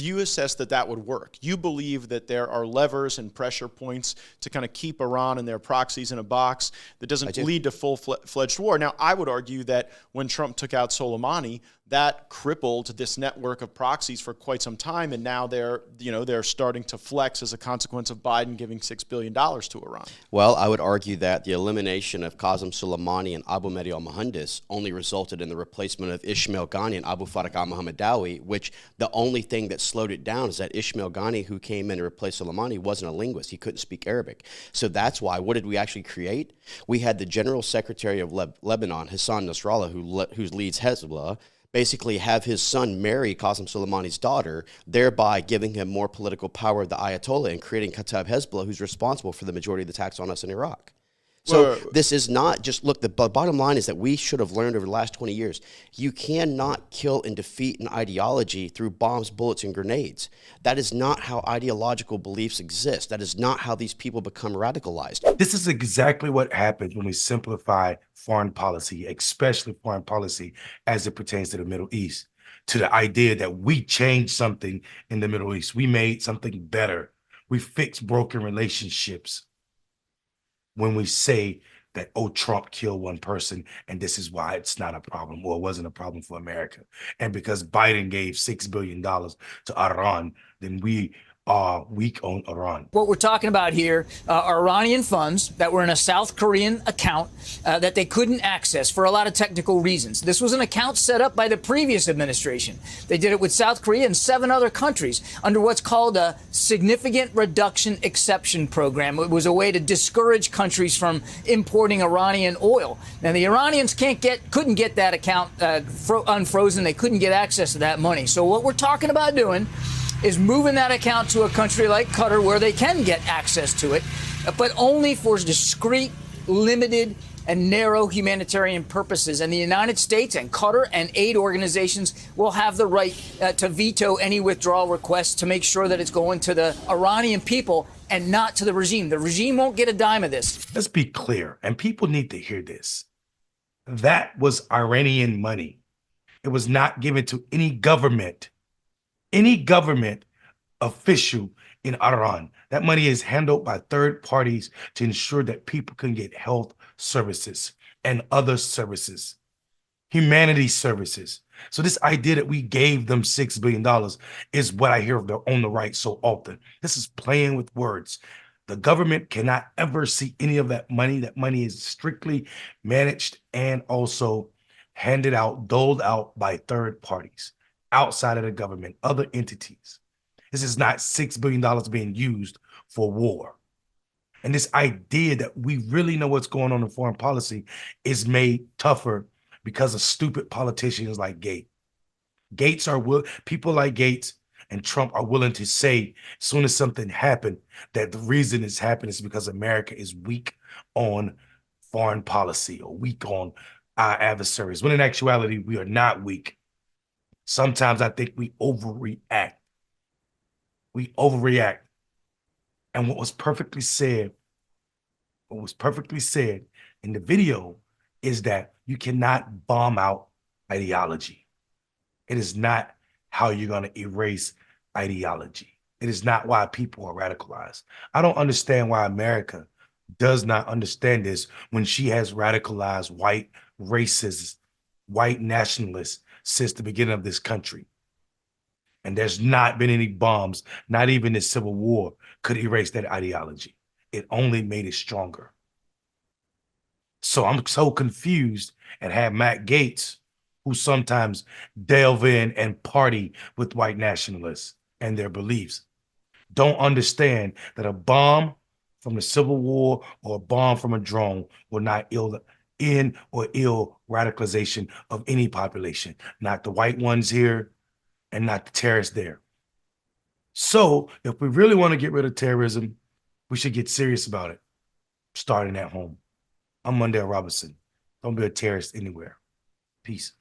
You assess that that would work. You believe that there are levers and pressure points to kind of keep Iran and their proxies in a box that doesn't lead to full-fledged war. Now, I would argue that when Trump took out Soleimani, that crippled this network of proxies for quite some time, and now they're starting to flex as a consequence of Biden giving $6 billion to Iran. Well, I would argue that the elimination of Qasem Soleimani and Abu Mahdi al-Muhandis only resulted in the replacement of Ismail Ghani and Abu Faraq al-Muhammadawi, which the only thing that slowed it down is that Ismail Ghani, who came in to replace Soleimani, wasn't a linguist. He couldn't speak Arabic. So that's why. What did we actually create? We had the General Secretary of Lebanon, Hassan Nasrallah, who leads Hezbollah, basically have his son marry Qasem Soleimani's daughter, thereby giving him more political power of the Ayatollah and creating Kataib Hezbollah, who's responsible for the majority of the attacks on us in Iraq. So this is not just, look, the bottom line is that we should have learned over the last 20 years, you cannot kill and defeat an ideology through bombs, bullets, and grenades. That is not how ideological beliefs exist. That is not how these people become radicalized. This is exactly what happens when we simplify foreign policy, especially foreign policy as it pertains to the Middle East, to the idea that we changed something in the Middle East. We made something better. We fixed broken relationships. When we say that, oh, Trump killed one person and this is why it's not a problem, or it wasn't a problem for America. And because Biden gave $6 billion to Iran, then we are weak on Iran. What we're talking about here are Iranian funds that were in a South Korean account that they couldn't access for a lot of technical reasons. This was an account set up by the previous administration. They did it with South Korea and 7 other countries under what's called a significant reduction exception program. It was a way to discourage countries from importing Iranian oil. Now, the Iranians couldn't get that account unfrozen. They couldn't get access to that money. So what we're talking about doing is moving that account to a country like Qatar where they can get access to it, but only for discrete, limited, and narrow humanitarian purposes. And the United States and Qatar and aid organizations will have the right to veto any withdrawal requests to make sure that it's going to the Iranian people and not to the regime. The regime won't get a dime of this. Let's be clear, and people need to hear this. That was Iranian money. It was not given to any government official in Iran. That money is handled by third parties to ensure that people can get health services and other services, humanity services. So this idea that we gave them $6 billion is what I hear on the right so often. This is playing with words. The government cannot ever see any of that money. That money is strictly managed and also handed out, doled out by third parties outside of the government, other entities. This is not $6 billion being used for war. And this idea that we really know what's going on in foreign policy is made tougher because of stupid politicians like Gaetz. People like Gaetz and Trump are willing to say, as soon as something happened, that the reason it's happened is because America is weak on foreign policy or weak on our adversaries, when in actuality, we are not weak. Sometimes I think we overreact. And what was perfectly said in the video is that you cannot bomb out ideology. It is not how you're going to erase ideology. It is not why people are radicalized. I don't understand why America does not understand this when she has radicalized white racists, white nationalists since the beginning of this country. And there's not been any bombs, not even the Civil War could erase that ideology. It only made it stronger. So I'm so confused and have Matt Gaetz, who sometimes delve in and party with white nationalists and their beliefs, don't understand that a bomb from the Civil War or a bomb from a drone will not ill radicalization of any population, not the white ones here and not the terrorists there. So if we really want to get rid of terrorism, we should get serious about it, starting at home. I'm Mondale Robinson. Don't be a terrorist anywhere. Peace.